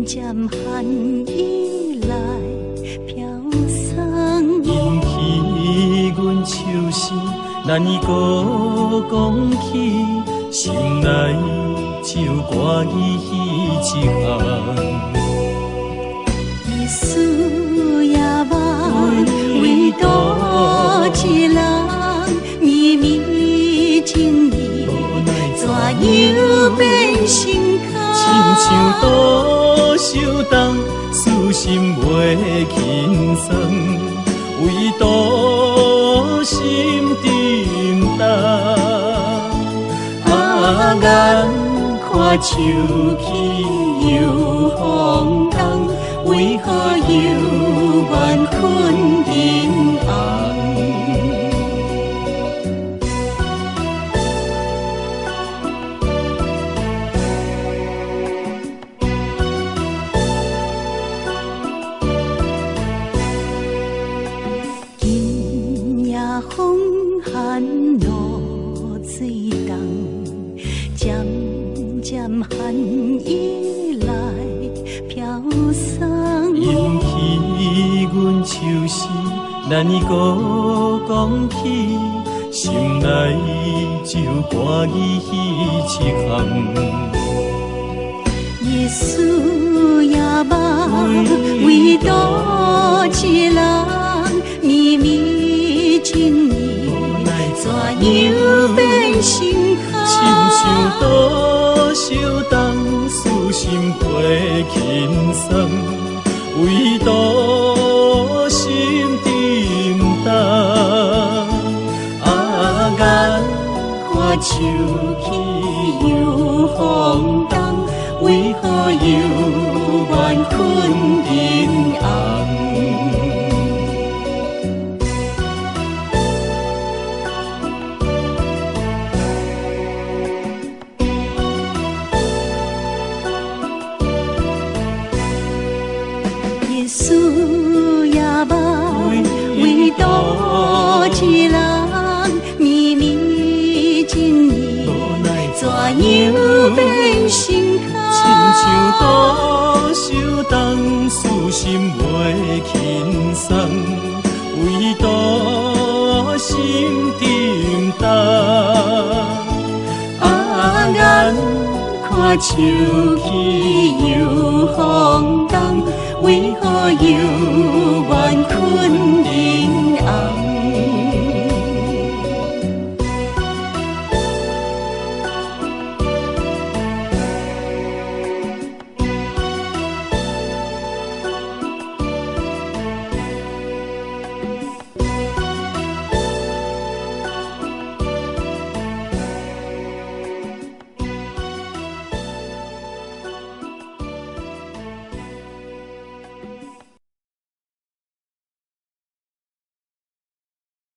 渐寒意来飘送，引起阮秋思难以搁讲起，心内只有歌伊迄一项。夜思夜梦，唯独一人，绵绵情意，怎样变心空？亲像多少冬，思心袂轻松，唯独心沉重。眼看秋去又风动，为何犹原困人红？今夜风寒露水冻，渐渐寒意来飘送，引起阮秋思难以搁讲起，心内只有歌伊迄一项。夜思夜梦，唯独一人，绵绵情意，怎样变心空？亲像多少冬，思心袂轻松，唯独心沉重。眼看秋去又风动，为何犹原困人红？夜思夜梦，唯独一人，绵绵情意，怎样变心空？亲像多少冬，思心袂轻松，唯独心沉重。眼看秋去又风动，为何犹原困人